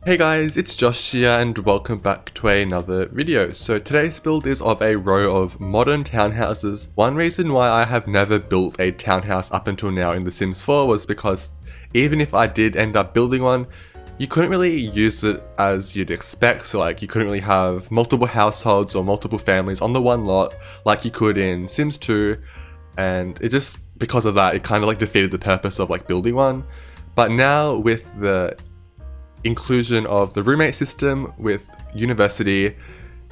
Hey guys, it's Josh here and welcome back to another video. So today's build is of a row of modern townhouses. One reason why I have never built a townhouse up until now in The Sims 4 was because even if I did end up building one, you couldn't really use it as you'd expect. So like you couldn't really have multiple households or multiple families on the one lot like you could in Sims 2, and it just, because of that, it kind of like defeated the purpose of like building one. But now with the inclusion of the roommate system with university,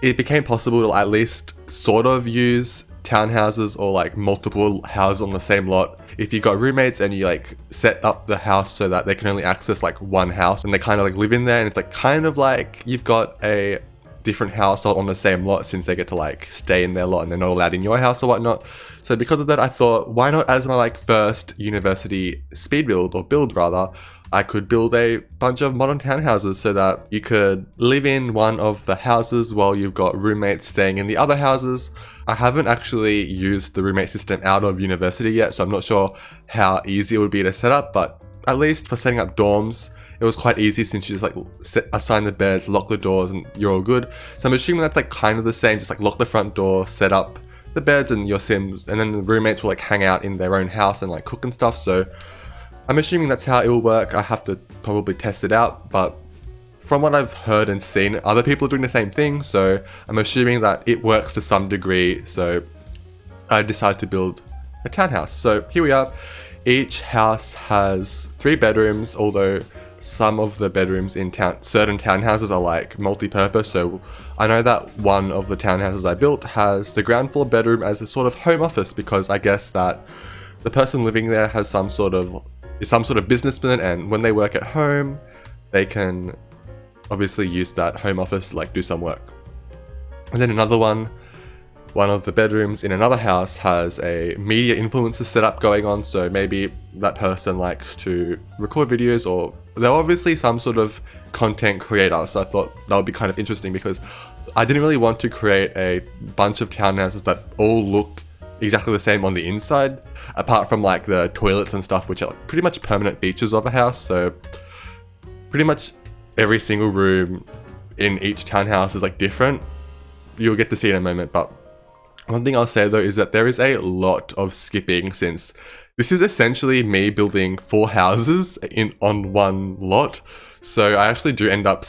it became possible to at least sort of use townhouses or like multiple houses on the same lot. If you got roommates and you like set up the house so that they can only access like one house and they kind of like live in there, and it's like kind of like you've got a different household on the same lot since they get to like stay in their lot and they're not allowed in your house or whatnot. So because of that, I thought, why not, as my like first university speed build, or build rather, I could build a bunch of modern townhouses so that you could live in one of the houses while you've got roommates staying in the other houses. I haven't actually used the roommate system out of university yet, so I'm not sure how easy it would be to set up, but at least for setting up dorms, it was quite easy since you just like assign the beds, lock the doors, and you're all good. So I'm assuming that's like kind of the same, just like lock the front door, set up the beds and your Sims, and then the roommates will like hang out in their own house and like cook and stuff. So I'm assuming that's how it will work. I have to probably test it out, but from what I've heard and seen, other people are doing the same thing, so I'm assuming that it works to some degree. So I decided to build a townhouse. So here we are. Each house has 3 bedrooms, although some of the bedrooms in certain townhouses are like multi-purpose. So I know that one of the townhouses I built has the ground floor bedroom as a sort of home office, because I guess that the person living there has some sort of businessman, and when they work at home, they can obviously use that home office to like do some work. And then another one of the bedrooms in another house has a media influencer setup going on, so maybe that person likes to record videos, or they're obviously some sort of content creator. So I thought that would be kind of interesting, because I didn't really want to create a bunch of townhouses that all look exactly the same on the inside, apart from like the toilets and stuff, which are like pretty much permanent features of a house. So pretty much every single room in each townhouse is like different. You'll get to see in a moment, but one thing I'll say though is that there is a lot of skipping, since this is essentially me building 4 houses on one lot. So I actually do end up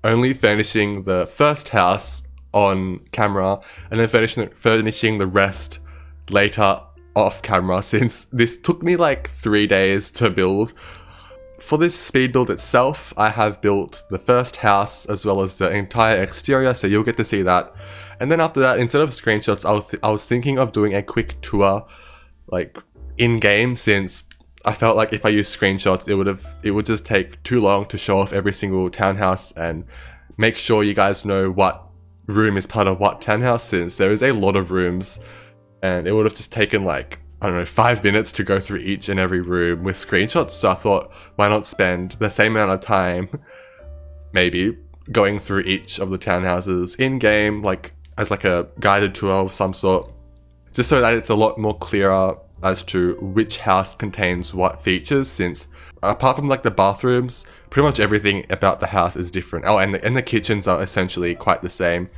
only furnishing the first house on camera, and then furnishing the rest later off camera, since this took me like 3 days to build. For this speed build itself, I have built the first house as well as the entire exterior, so you'll get to see that. And then after that, instead of screenshots, I was thinking of doing a quick tour like in-game, since I felt like if I used screenshots, it would just take too long to show off every single townhouse and make sure you guys know what room is part of what townhouse, since there is a lot of rooms. And it would have just taken like, I don't know, 5 minutes to go through each and every room with screenshots. So I thought, why not spend the same amount of time, maybe, going through each of the townhouses in-game, like as like a guided tour of some sort, just so that it's a lot more clearer as to which house contains what features, since apart from like the bathrooms, pretty much everything about the house is different. Oh, and the kitchens are essentially quite the same.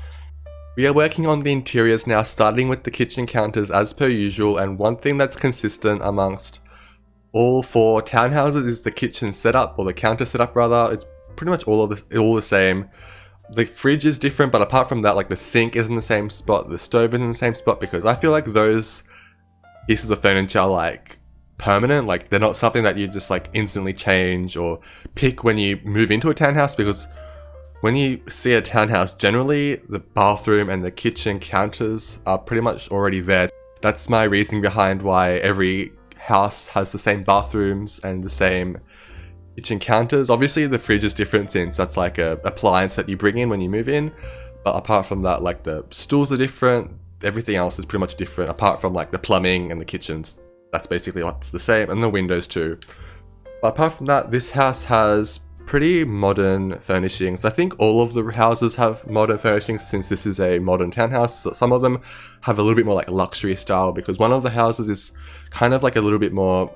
We are working on the interiors now, starting with the kitchen counters as per usual, and one thing that's consistent amongst all 4 townhouses is the kitchen setup, or the counter setup rather. It's pretty much all the same. The fridge is different, but apart from that, like the sink is in the same spot, the stove is in the same spot, because I feel like those pieces of furniture are like permanent, like they're not something that you just like instantly change or pick when you move into a townhouse, because when you see a townhouse, generally the bathroom and the kitchen counters are pretty much already there. That's my reasoning behind why every house has the same bathrooms and the same kitchen counters. Obviously the fridge is different, since that's like a appliance that you bring in when you move in. But apart from that, like the stools are different. Everything else is pretty much different, apart from like the plumbing and the kitchens. That's basically what's the same, and the windows too. But apart from that, this house has pretty modern furnishings. I think all of the houses have modern furnishings, since this is a modern townhouse. So some of them have a little bit more like luxury style, because one of the houses is kind of like a little bit more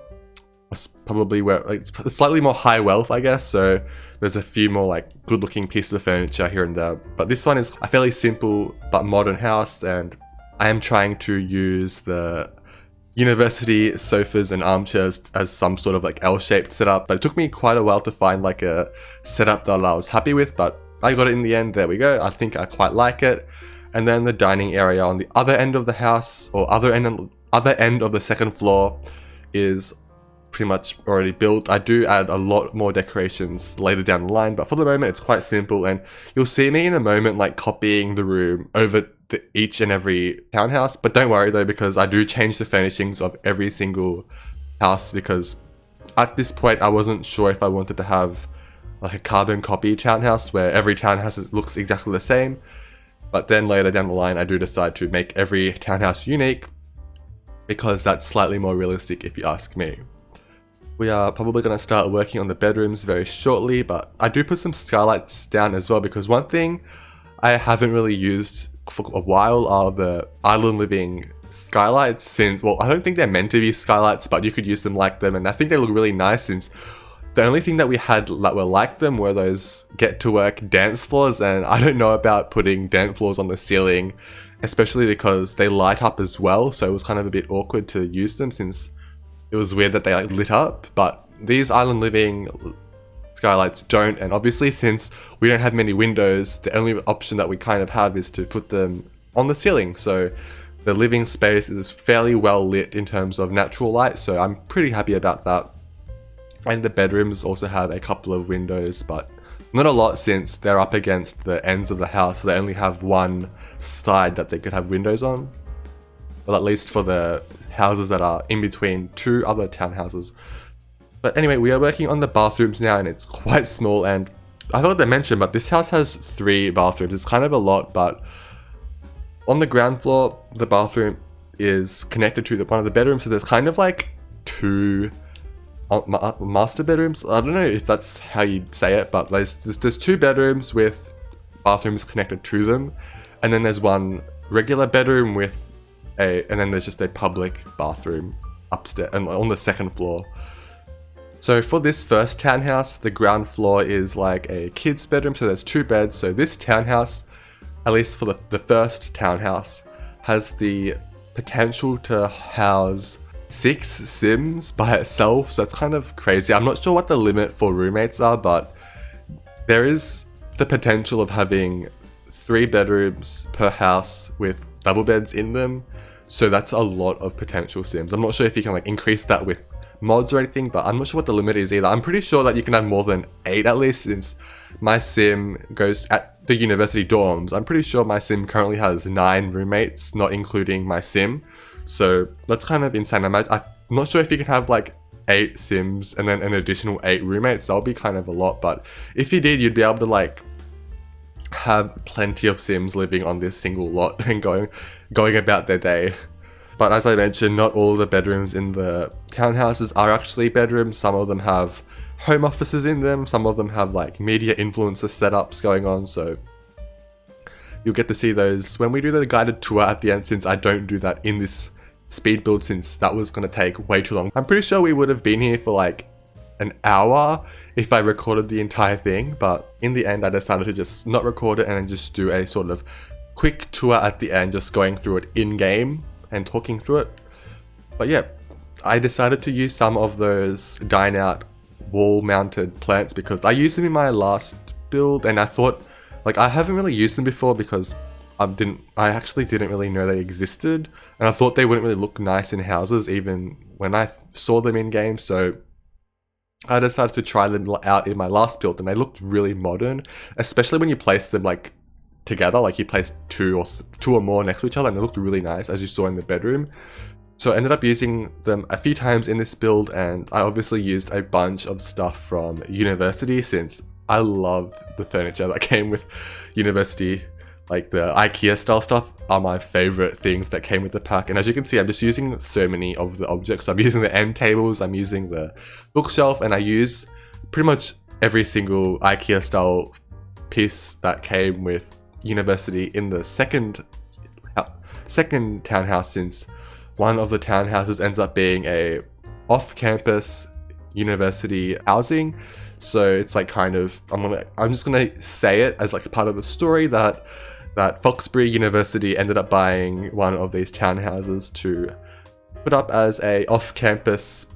probably where like it's slightly more high wealth, I guess. So there's a few more like good looking pieces of furniture here and there. But this one is a fairly simple but modern house, and I am trying to use the university sofas and armchairs as some sort of like L-shaped setup. But it took me quite a while to find like a setup that I was happy with, but I got it in the end. There we go. I think I quite like it. And then the dining area on the other end of the house, or other end of the second floor, is pretty much already built. I do add a lot more decorations later down the line, but for the moment it's quite simple, and you'll see me in a moment like copying the room over each and every townhouse. But don't worry though, because I do change the furnishings of every single house, because at this point I wasn't sure if I wanted to have like a carbon copy townhouse where every townhouse looks exactly the same. But then later down the line I do decide to make every townhouse unique, because that's slightly more realistic if you ask me. We are probably going to start working on the bedrooms very shortly, but I do put some skylights down as well, because one thing I haven't really used for a while are the island living skylights. Since, well, I don't think they're meant to be skylights, but you could use them like them, and I think they look really nice, since the only thing that we had that were like them were those get to work dance floors, and I don't know about putting dance floors on the ceiling, especially because they light up as well, so it was kind of a bit awkward to use them, since it was weird that they like lit up. But these island living skylights don't, and obviously since we don't have many windows, the only option that we kind of have is to put them on the ceiling. So the living space is fairly well lit in terms of natural light, so I'm pretty happy about that. And the bedrooms also have a couple of windows, but not a lot, since they're up against the ends of the house. So they only have one side that they could have windows on. Well, at least for the houses that are in between two other townhouses. But anyway, we are working on the bathrooms now, and it's quite small, and I thought to mention, but this house has 3 bathrooms. It's kind of a lot, but on the ground floor, the bathroom is connected to one of the bedrooms, so there's kind of like 2 master bedrooms. I don't know if that's how you'd say it, but there's 2 bedrooms with bathrooms connected to them, and then there's one regular bedroom with and then there's just a public bathroom upstairs and on the second floor. So for this first townhouse, the ground floor is like a kid's bedroom, so there's 2 beds. So this townhouse, at least for the first townhouse, has the potential to house 6 Sims by itself, so it's kind of crazy. I'm not sure what the limit for roommates are, but there is the potential of having 3 bedrooms per house with double beds in them. So that's a lot of potential Sims. I'm not sure if you can like increase that with mods or anything, but I'm not sure what the limit is either. I'm pretty sure that you can have more than 8 at least, since my Sim goes at the university dorms. I'm pretty sure my Sim currently has 9 roommates, not including my Sim. So that's kind of insane. I'm not sure if you can have like 8 Sims and then an additional 8 roommates. That'll be kind of a lot, but if you did, you'd be able to like have plenty of Sims living on this single lot and going about their day. But as I mentioned, not all the bedrooms in the townhouses are actually bedrooms. Some of them have home offices in them, some of them have like media influencer setups going on, so you'll get to see those when we do the guided tour at the end, since I don't do that in this speed build, since that was going to take way too long. I'm pretty sure we would have been here for like an hour if I recorded the entire thing, but in the end I decided to just not record it and then just do a sort of quick tour at the end, just going through it in game and talking through it. But yeah, I decided to use some of those dine out wall mounted plants because I used them in my last build, and I thought, like, I haven't really used them before because I actually didn't really know they existed, and I thought they wouldn't really look nice in houses even when I saw them in game. So I decided to try them out in my last build, and they looked really modern, especially when you place them like together, like you place two or more next to each other, and they looked really nice, as you saw in the bedroom. So I ended up using them a few times in this build, and I obviously used a bunch of stuff from university, since I love the furniture that came with university. Like the IKEA style stuff are my favorite things that came with the pack. And as you can see, I'm just using so many of the objects. I'm using the end tables, I'm using the bookshelf, and I use pretty much every single IKEA style piece that came with university in the second townhouse, since one of the townhouses ends up being a off-campus university housing. So it's like kind of, I'm just gonna say it as like a part of the story that Foxbury University ended up buying one of these townhouses to put up as a off-campus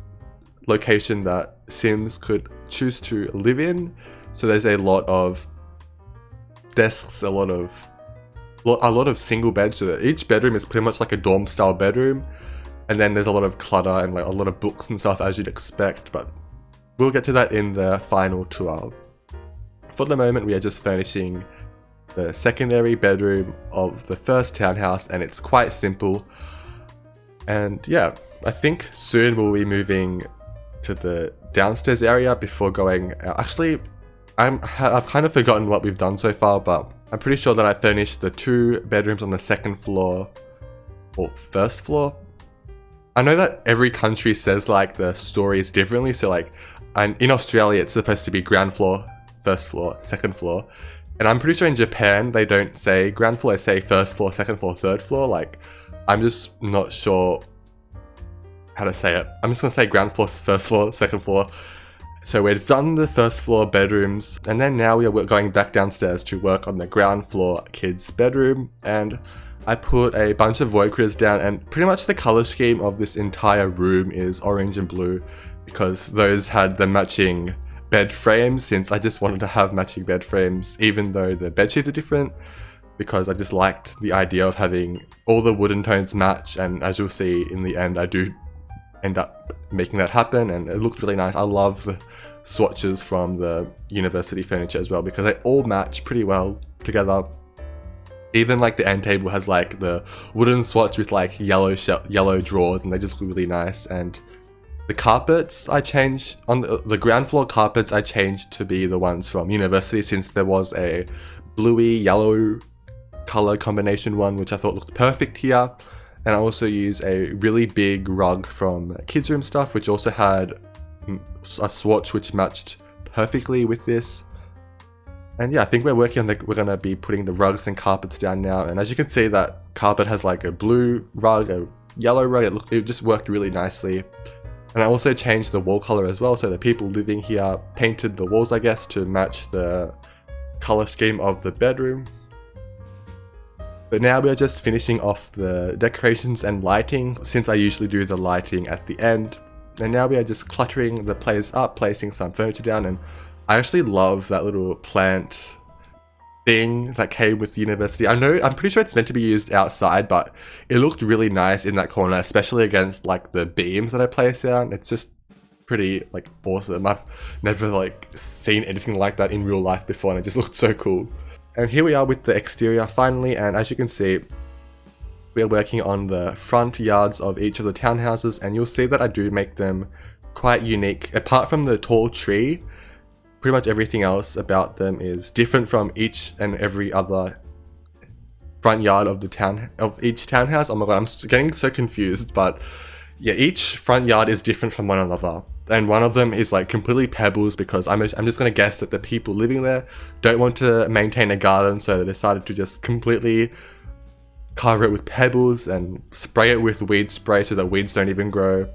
location that Sims could choose to live in. So there's a lot of desks, a lot of single beds. So each bedroom is pretty much like a dorm style bedroom, and then there's a lot of clutter and like a lot of books and stuff as you'd expect, but we'll get to that in the final tour. For the moment, we are just furnishing the secondary bedroom of the first townhouse, and it's quite simple. And yeah, I think soon we'll be moving to the downstairs area before going out. Actually, I've kind of forgotten what we've done so far, but I'm pretty sure that I furnished the 2 bedrooms on the second floor or first floor. I know that every country says like the stories differently, so like in Australia it's supposed to be ground floor, first floor, second floor. And I'm pretty sure in Japan they don't say ground floor, they say first floor, second floor, third floor. Like, I'm just not sure how to say it. I'm just gonna say ground floor, first floor, second floor. So we've done the first floor bedrooms, and then now we are going back downstairs to work on the ground floor kids' bedroom. And I put a bunch of void critters down, and pretty much the color scheme of this entire room is orange and blue, because those had the matching bed frames, since I just wanted to have matching bed frames even though the bed sheets are different, because I just liked the idea of having all the wooden tones match. And as you'll see in the end, I do end up making that happen, and it looked really nice. I love the swatches from the university furniture as well, because they all match pretty well together. Even like the end table has like the wooden swatch with like yellow drawers, and they just look really nice. And the carpets I changed, on the ground floor carpets I changed to be the ones from university, since there was a bluey yellow color combination one which I thought looked perfect here. And I also used a really big rug from kids room stuff, which also had a swatch which matched perfectly with this. And yeah, I think we're working on we're gonna be putting the rugs and carpets down now. And as you can see, that carpet has like a blue rug, a yellow rug. It just worked really nicely. And I also changed the wall color as well, so the people living here painted the walls, I guess, to match the color scheme of the bedroom. But now we are just finishing off the decorations and lighting, since I usually do the lighting at the end. And now we are just cluttering the place up, placing some furniture down. And I actually love that little plant thing that came with the university. I'm pretty sure it's meant to be used outside, but it looked really nice in that corner, especially against like the beams that I placed down. It's just pretty like awesome. I've never like seen anything like that in real life before, and it just looked so cool. And here we are with the exterior finally, and as you can see, we're working on the front yards of each of the townhouses, and you'll see that I do make them quite unique. Apart from the tall tree, pretty much everything else about them is different from each and every other front yard of each townhouse. Oh my god, I'm getting so confused, but yeah, each front yard is different from one another. And one of them is like completely pebbles, because I'm just gonna guess that the people living there don't want to maintain a garden, so they decided to just completely cover it with pebbles and spray it with weed spray so that weeds don't even grow.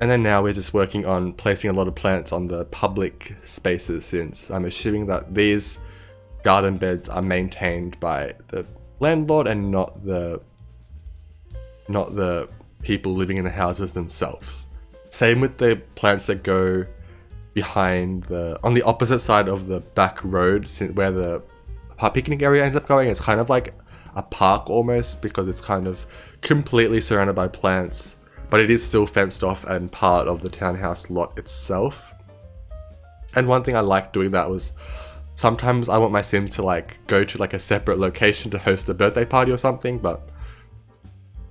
And then now we're just working on placing a lot of plants on the public spaces, since I'm assuming that these garden beds are maintained by the landlord and not the people living in the houses themselves. Same with the plants that go behind on the opposite side of the back road, where the picnic area ends up going. It's kind of like a park almost, because it's kind of completely surrounded by plants, but it is still fenced off and part of the townhouse lot itself. And one thing I liked doing that was, sometimes I want my sim to like go to like a separate location to host a birthday party or something, but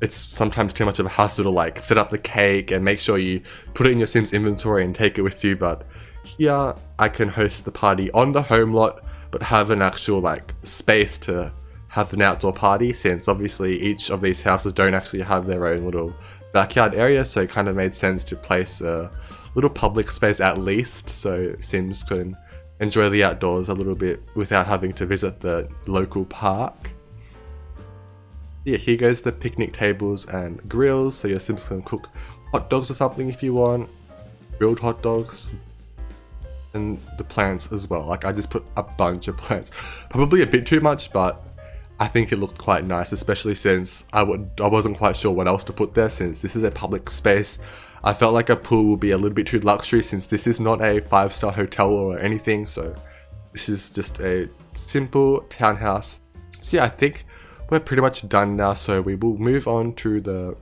it's sometimes too much of a hassle to like set up the cake and make sure you put it in your sim's inventory and take it with you. But here I can host the party on the home lot, but have an actual like space to have an outdoor party, since obviously each of these houses don't actually have their own little backyard area. So it kind of made sense to place a little public space at least, so sims can enjoy the outdoors a little bit without having to visit the local park. Yeah, here goes the picnic tables and grills, so your sims can cook hot dogs or something if you want. grilled hot dogs, and the plants as well. Like I just put a bunch of plants, probably a bit too much, but I think it looked quite nice, especially since I wasn't quite sure what else to put there since this is a public space. I felt like a pool would be a little bit too luxury since this is not a 5-star hotel or anything, so this is just a simple townhouse. So yeah, I think we're pretty much done now, so we will move on to the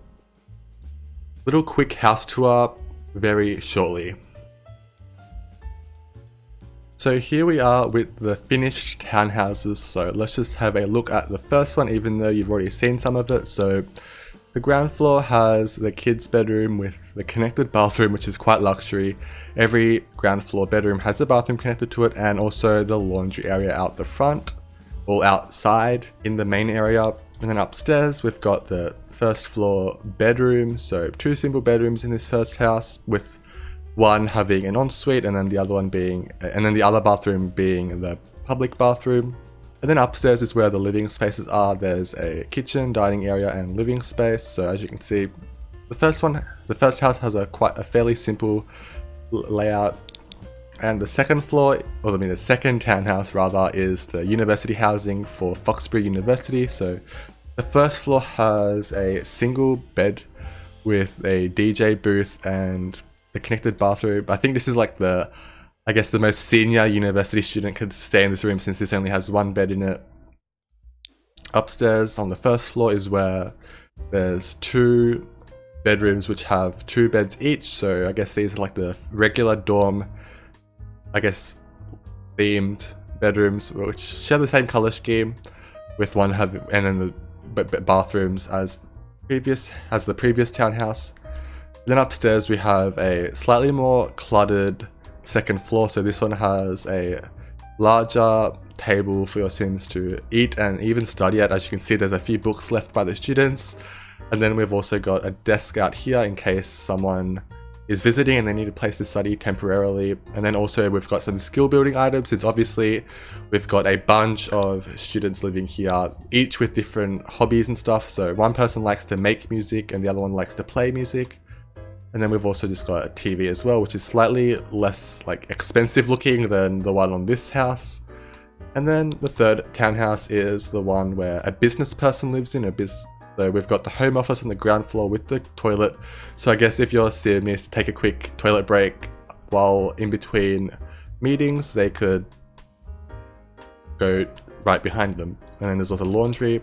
little quick house tour very shortly. So here we are with the finished townhouses, so let's just have a look at the first one, even though you've already seen some of it. So the ground floor has the kids' bedroom with the connected bathroom, which is quite luxury. Every ground floor bedroom has a bathroom connected to it, and also the laundry area out the front, all outside in the main area. And then upstairs we've got the first floor bedroom, so 2 simple bedrooms in this first house, with one having an ensuite and then the other one being, and then the other bathroom being the public bathroom. And then upstairs is where the living spaces are. There's a kitchen, dining area, and living space. So as you can see, the first house has a fairly simple layout. And the second floor, or I mean the second townhouse rather, is the university housing for Foxbury University. So the first floor has a single bed with a DJ booth and a connected bathroom. I think this is like the most senior university student could stay in this room since this only has 1 bed in it. Upstairs on the first floor is where there's 2 bedrooms which have 2 beds each. So I guess these are like the regular dorm, themed bedrooms, which share the same color scheme, with one having, and then the bathrooms as the previous townhouse. Then upstairs we have a slightly more cluttered second floor. So this one has a larger table for your Sims to eat and even study at. As you can see, there's a few books left by the students. And then we've also got a desk out here in case someone is visiting and they need a place to study temporarily. And then also we've got some skill building items, since obviously we've got a bunch of students living here, each with different hobbies and stuff. So one person likes to make music and the other one likes to play music. And then we've also just got a TV as well, which is slightly less expensive looking than the one on this house. And then the third townhouse is the one where a business person lives in. So we've got the home office on the ground floor with the toilet. So I guess if your Sim needs to take a quick toilet break while in between meetings, they could go right behind them. And then there's also laundry.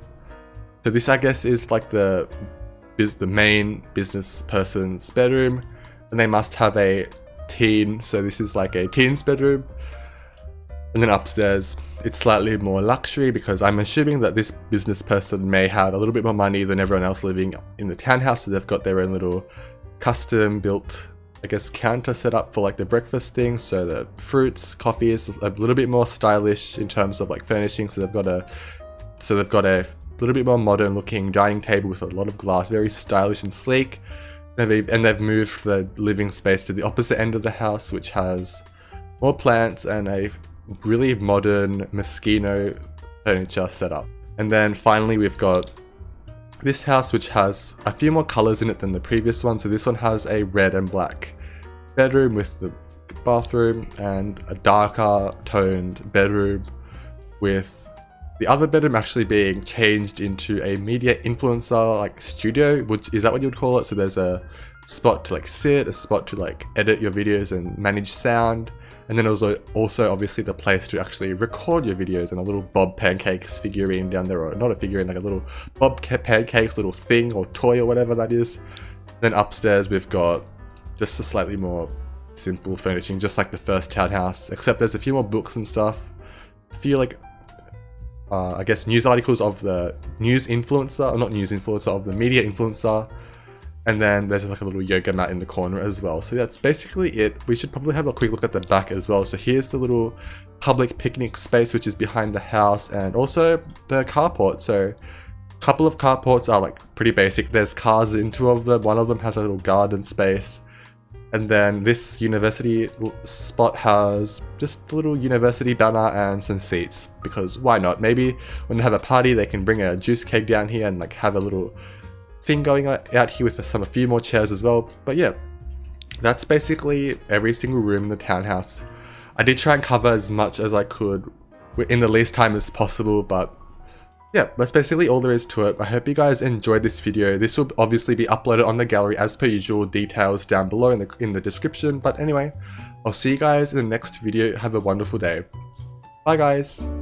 So this, I guess, is like the main business person's bedroom, and they must have a teen, so this is like a teen's bedroom. And then upstairs it's slightly more luxury, because I'm assuming that this business person may have a little bit more money than everyone else living in the townhouse, so they've got their own little custom built, counter set up for like the breakfast thing. So the fruits, coffee is a little bit more stylish in terms of furnishing. So they've got a little bit more modern looking dining table with a lot of glass, very stylish and sleek. And they've moved the living space to the opposite end of the house, which has more plants and a really modern Moschino furniture setup. And then finally we've got this house, which has a few more colors in it than the previous one. So this one has a red and black bedroom with the bathroom, and a darker toned bedroom with the other bedroom actually being changed into a media influencer studio, which is that what you would call it? So there's a spot to sit, a spot to edit your videos and manage sound, and then also obviously the place to actually record your videos, and a little Bob Pancakes figurine down there, or not a figurine, a little Bob Pancakes little thing or toy or whatever that is. Then upstairs we've got just a slightly more simple furnishing, just like the first townhouse, except there's a few more books and stuff, a few news articles of the news influencer, or not news influencer, of the media influencer. And then there's a little yoga mat in the corner as well. So that's basically it. We should probably have a quick look at the back as well. So here's the little public picnic space, which is behind the house, and also the carport. So a couple of carports are pretty basic. There's cars in 2 of them. One of them has a little garden space. And then this university spot has just a little university banner and some seats, because why not? Maybe when they have a party, they can bring a juice keg down here and have a little thing going out here with a few more chairs as well. But yeah, that's basically every single room in the townhouse. I did try and cover as much as I could in the least time as possible, but yeah, that's basically all there is to it. I hope you guys enjoyed this video. This will obviously be uploaded on the gallery as per usual, details down below in the description. But anyway, I'll see you guys in the next video. Have a wonderful day. Bye guys.